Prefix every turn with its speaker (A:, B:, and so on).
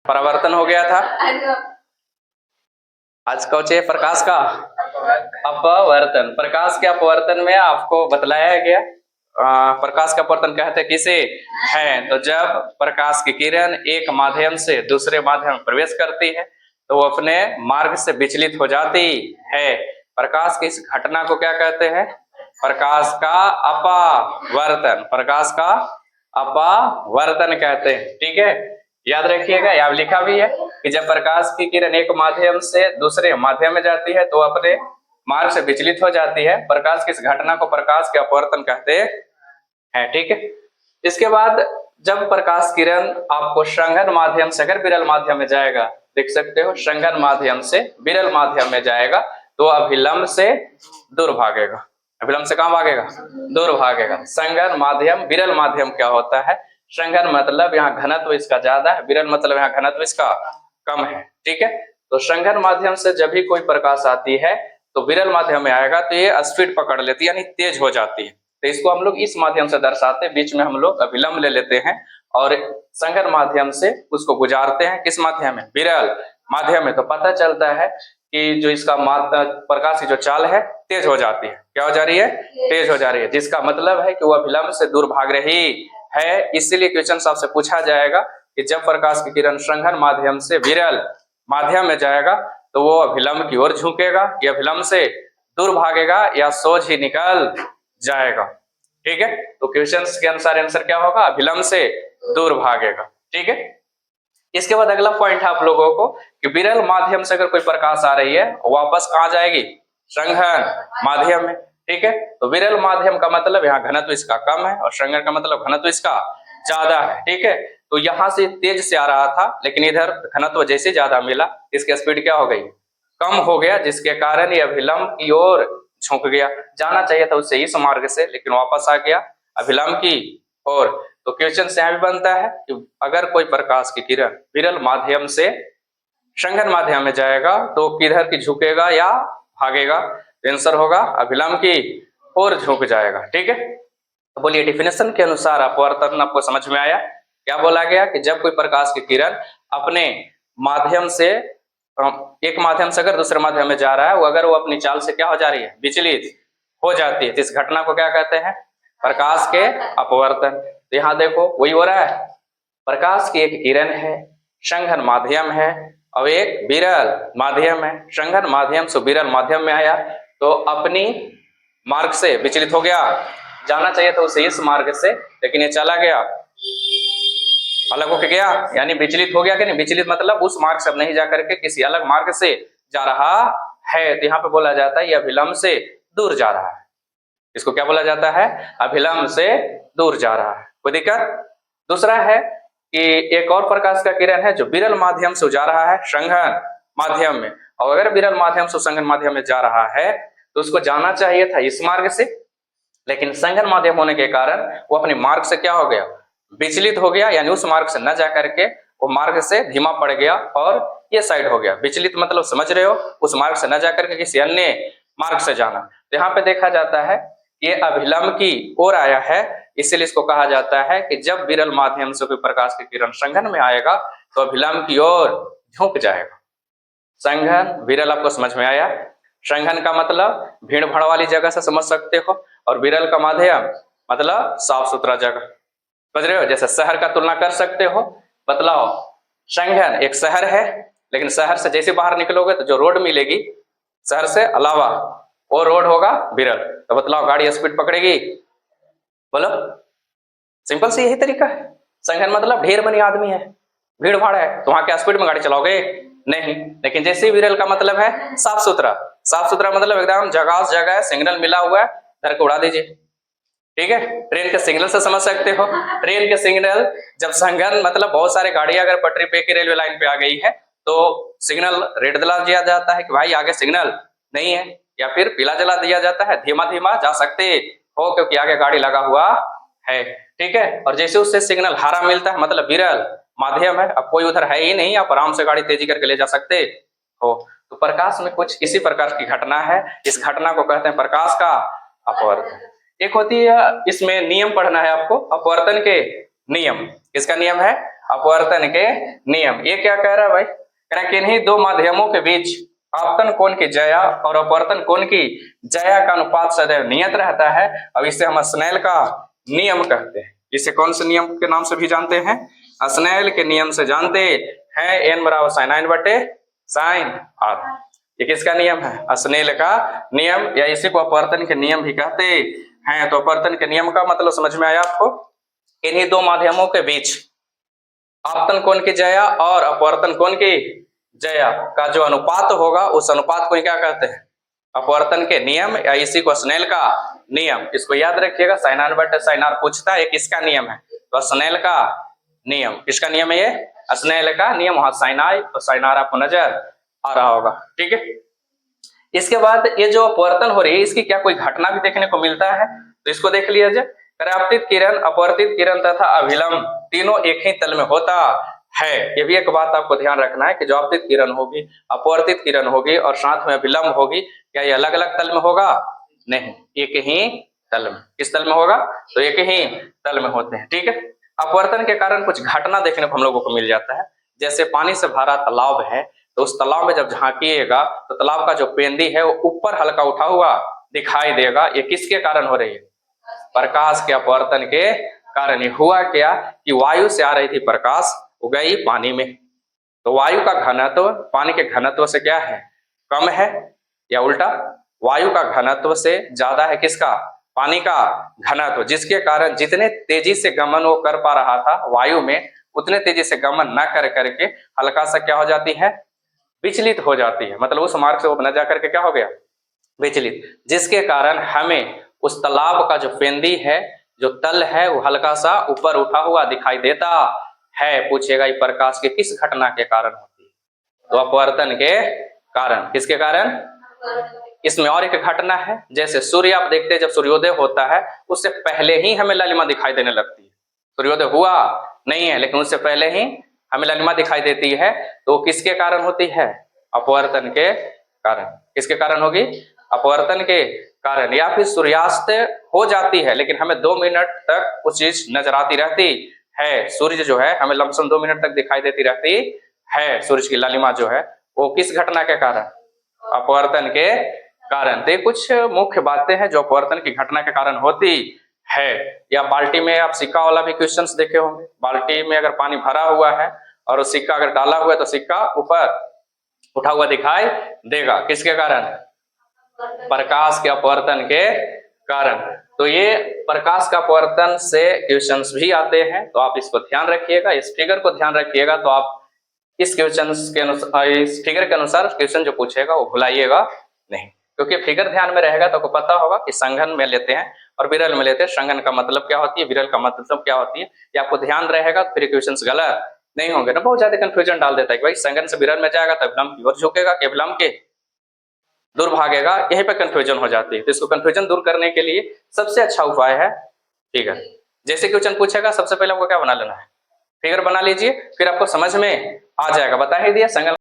A: परावर्तन हो गया था। आज का है प्रकाश का अपवर्तन। प्रकाश के अपवर्तन में आपको बतलाया गया प्रकाश का अपवर्तन कहते हैं किसे है। तो जब प्रकाश की किरण एक माध्यम से दूसरे माध्यम में प्रवेश करती है तो वो अपने मार्ग से विचलित हो जाती है। प्रकाश की इस घटना को क्या कहते हैं? प्रकाश का अपवर्तन। प्रकाश का अपवर्तन कहते हैं। ठीक है, याद रखिएगा। यहाँ लिखा भी है कि जब प्रकाश की किरण एक माध्यम से दूसरे माध्यम में जाती है तो अपने मार्ग से विचलित हो जाती है। प्रकाश की इस घटना को प्रकाश के अपवर्तन कहते हैं। ठीक है, इसके बाद जब प्रकाश किरण आपको संघन माध्यम से अगर विरल माध्यम में जाएगा, देख सकते हो संघन माध्यम से विरल माध्यम में जाएगा तो अभिलंब से दूर भागेगा। अभिलंब से कहां भागेगा? दूर भागेगा। संघन माध्यम विरल माध्यम क्या होता है? संघन मतलब यहाँ घनत्व इसका ज्यादा है, विरल मतलब यहाँ घनत्व इसका कम है। ठीक है, तो संघन माध्यम से जब भी कोई प्रकाश आती है तो विरल माध्यम में आएगा तो ये स्पीड पकड़ लेती है, यानी तेज हो जाती है। तो इसको हम लोग इस माध्यम से दर्शाते हैं, बीच में हम लोग अभिलंब ले लेते हैं और संघन माध्यम से उसको गुजारते हैं। किस माध्यम में? विरल माध्यम में। तो पता चलता है कि जो इसका प्रकाश की जो चाल है तेज हो जाती है। क्या हो जा रही है? तेज हो जा रही है, जिसका मतलब है कि वो अभिलंब से दूर भाग रही है। इसीलिए क्वेश्चन आपसे पूछा जाएगा कि जब प्रकाश की किरण संघन माध्यम से विरल माध्यम में जाएगा तो वो अभिलंब की ओर झुकेगा या अभिलंब से दूर भागेगा या सोझ ही निकल जाएगा। ठीक है, तो क्वेश्चन के अनुसार आंसर क्या होगा? अभिलंब से दूर भागेगा। ठीक है, इसके बाद अगला पॉइंट है आप लोगों को कि विरल माध्यम से अगर कोई प्रकाश आ रही है वापस कहाँ जाएगी? संघन माध्यम में। ठीक है, तो विरल माध्यम का मतलब यहाँ घनत्व इसका कम है और संघन का मतलब घनत्व इसका ज्यादा है। ठीक है, तो यहाँ से तेज से आ रहा था लेकिन इधर घनत्व जैसे ज्यादा मिला इसकी स्पीड क्या हो गई? कम हो गया, जिसके कारण ये अभिलंब की ओर झुक गया। जाना चाहिए था उससे इस मार्ग से लेकिन वापस आ गया अभिलंब की ओर। तो क्वेश्चन से यहाँ भी बनता है कि अगर कोई प्रकाश की किरण विरल माध्यम से संघन माध्यम में जाएगा तो किधर की झुकेगा या भागेगा? आंसर होगा अभिलंब की ओर झुक जाएगा। ठीक है, तो बोलिए डेफिनेशन के अनुसार अपवर्तन आपको समझ में आया? क्या बोला गया कि जब कोई प्रकाश की किरण अपने माध्यम से एक माध्यम से अगर दूसरे माध्यम में जा रहा है, वो अगर वो अपनी चाल से क्या हो जा रही है? विचलित हो जाती है। तो इस घटना को क्या कहते हैं? प्रकाश के अपवर्तन। तो यहाँ देखो वही हो रहा है, प्रकाश की एक किरण है, संघन माध्यम है और एक विरल माध्यम है। संघन माध्यम से विरल माध्यम में आया तो अपनी मार्ग से विचलित हो गया। जाना चाहिए था उसे इस मार्ग से लेकिन ये चला गया, अलग होके गया, यानी विचलित हो गया कि नहीं? विचलित मतलब उस मार्ग से अब नहीं जा करके किसी अलग मार्ग से जा रहा है। तो यहाँ पे बोला जाता है ये अभिलंब से दूर जा रहा है। इसको क्या बोला जाता है? अभिलंब से दूर जा रहा है। कोई दिक्कत? दूसरा है कि एक और प्रकाश का किरण है जो विरल माध्यम से जा रहा है संघन माध्यम में, और अगर विरल माध्यम से संघन माध्यम में जा रहा है तो उसको जाना चाहिए था इस मार्ग से, लेकिन संघन माध्यम होने के कारण वो अपने मार्ग से क्या हो गया? विचलित हो गया, यानी उस मार्ग से न जा करके वो मार्ग से धीमा पड़ गया और ये साइड हो गया। विचलित मतलब समझ रहे हो? उस मार्ग से न जा करके किसी अन्य मार्ग से जाना। तो यहाँ पे देखा जाता है ये अभिलंब की ओर आया है, इसीलिए इसको कहा जाता है कि जब विरल माध्यम से कोई प्रकाश की किरण संघन में आएगा तो अभिलंब की ओर झुक जाएगा। संघन विरल आपको समझ में आया? संघन का मतलब भीड़ भाड़ वाली जगह से समझ सकते हो और विरल का माध्यम मतलब साफ सुथरा जगह। समझ रहे हो? जैसे शहर का तुलना कर सकते हो। बतलाओ, संघन एक शहर है लेकिन शहर से जैसे बाहर निकलोगे तो जो रोड मिलेगी शहर से अलावा वो रोड होगा विरल। तो बतलाओ गाड़ी स्पीड पकड़ेगी? बोलो, सिंपल से यही तरीका है। संघन मतलब ढेर मनी आदमी है, भीड़ भाड़ है, तो वहां क्या स्पीड में गाड़ी चलाओगे? नहीं। लेकिन जैसे विरल का मतलब है साफ सुथरा। साफ सुथरा मतलब एकदम जगह जगह सिग्नल मिला हुआ है, धर के उड़ा दीजिए। ठीक है, ट्रेन के सिग्नल से समझ सकते हो। ट्रेन के सिग्नल जब संघन मतलब बहुत सारे गाड़ी अगर पटरी पे की रेलवे लाइन पे आ गई है तो सिग्नल रेड दिला दिया जाता है कि भाई आगे सिग्नल नहीं है, या फिर पीला जला दिया जाता है, धीमा धीमा जा सकते हो क्योंकि आगे गाड़ी लगा हुआ है। ठीक है, और जैसे उससे सिग्नल हरा मिलता है मतलब विरल माध्यम है, अब कोई उधर है ही नहीं, आप आराम से गाड़ी तेजी करके ले जा सकते हो। तो प्रकाश में कुछ इसी प्रकार की घटना है, इस घटना को कहते हैं प्रकाश का अपवर्तन। एक होती है, इसमें नियम पढ़ना है आपको, अपवर्तन के नियम। किसका नियम है? अपवर्तन के नियम। ये क्या कह रहा है भाई, कह रहा है किन्हीं दो माध्यमों के बीच आपतन कोण की ज्या और अपवर्तन कोण की ज्या का अनुपात सदैव नियत रहता है। अब इसे हम स्नेल का नियम कहते हैं। इसे कौन से नियम के नाम से भी जानते हैं, स्नेल के नियम से जानते हैं। एन बराबर साइन आइन बटे साइन आर, ये किसका नियम है, स्नेल का नियम, या इसी को अपवर्तन के नियम भी कहते हैं। तो अपवर्तन के नियम का मतलब समझ में आया आपको, इन्हीं दो माध्यमों के बीच आपतन कोण की ज्या और अपवर्तन कोण की ज्या का जो अनुपात होगा उस अनुपात को क्या कहते हैं, अपवर्तन के नियम, या इसी को स्नेल का नियम। इसको याद रखिएगा, साइन आर बटे साइन आर पूछता है किसका नियम है, तो स्नेल का नियम। किसका नियम है ये, स्नेल का नियम। वहां साइन आई तो साइन आर आपको नजर आ रहा होगा, ठीक है। इसके बाद ये जो अपवर्तन हो रही है इसकी क्या कोई घटना भी देखने को मिलता है, तो इसको देख लिया जाए। आपतित किरण, अपवर्तित किरण तथा अभिलंब तीनों एक ही तल में होता है। ये भी एक बात आपको ध्यान रखना है कि जो आपतित किरण होगी, अपवर्तित किरण होगी और साथ में अभिलंब होगी, क्या ये अलग अलग तल में होगा, नहीं, एक ही तल में। किस तल में होगा, तो एक ही तल में होते हैं, ठीक है। अपवर्तन के कारण कुछ घटना देखने को हम लोगों को मिल जाता है। जैसे पानी से भरा तालाब है, तो उस तालाब में जब झांकिएगा तो तालाब का जो पेंदी है वो ऊपर हल्का उठा हुआ दिखाई देगा। ये किसके कारण हो रही है, प्रकाश के अपवर्तन के कारण। ये हुआ क्या कि वायु से आ रही थी प्रकाश, वो गई पानी में, तो वायु का घनत्व पानी के घनत्व से क्या है, कम है, या उल्टा वायु का घनत्व से ज्यादा है किसका, पानी का घनत्व, जिसके कारण जितने तेजी से गमन वो कर पा रहा था वायु में, उतने तेजी से गमन न कर करके हल्का सा क्या हो जाती है, विचलित हो जाती है। मतलब उस मार्ग से वो न जा करके क्या हो गया, विचलित, जिसके कारण हमें उस तालाब का जो पेंदी है, जो तल है, वो हल्का सा ऊपर उठा हुआ दिखाई देता है। पूछेगा ये प्रकाश के किस घटना के कारण होती है, तो अपवर्तन के कारण। किसके कारण, इसमें और एक घटना है, जैसे सूर्य आप देखते हैं जब सूर्योदय होता है उससे पहले ही हमें लालिमा दिखाई देने लगती है। सूर्योदय हुआ नहीं है लेकिन उससे पहले ही हमें लालिमा दिखाई देती है, तो किसके कारण होती है, अपवर्तन के कारण। किसके कारण होगी, अपवर्तन के कारण। या फिर सूर्यास्त हो जाती है लेकिन हमें 2 मिनट तक वो चीज नजर आती रहती है, सूर्य जो है हमें लमसम 2 मिनट तक दिखाई देती रहती है, सूर्य की लालिमा जो है, वो किस घटना के कारण, अपवर्तन के कारण। तो कुछ मुख्य बातें हैं जो अपवर्तन की घटना के कारण होती है। या बाल्टी में आप सिक्का वाला भी क्वेश्चंस देखे होंगे, बाल्टी में अगर पानी भरा हुआ है और वो सिक्का अगर डाला हुआ है तो सिक्का ऊपर उठा हुआ दिखाई देगा, किसके कारण, प्रकाश के अपवर्तन के कारण। तो ये प्रकाश का अपवर्तन से क्वेश्चंस भी आते हैं, तो आप इसको ध्यान रखिएगा, इस फिगर को ध्यान रखिएगा, तो आप इस क्वेश्चंस के अनुसार, इस फिगर के अनुसार क्वेश्चन जो पूछेगा वो भुलाइएगा नहीं, क्योंकि फिगर ध्यान में रहेगा तो आपको पता होगा कि संघन में लेते हैं और विरल में लेते हैं। संघन का मतलब क्या होती है, विरल का मतलब क्या होती है, ये आपको ध्यान रहेगा तो फिर क्वेश्चंस गलत नहीं होंगे ना। बहुत ज्यादा कंफ्यूजन डाल देता है कि भाई संघन से विरल में जाएगा तो अभिलंब की ओर झुकेगा कि अभिलंब के दूर भागेगा, यहीं पे कंफ्यूजन हो जाती है। तो इसको कंफ्यूजन दूर करने के लिए सबसे अच्छा उपाय है फिगर। जैसे क्वेश्चन पूछेगा सबसे पहले आपको क्या बना लेना है, फिगर बना लीजिए, फिर आपको समझ में आ जाएगा। बता ही दिया संघन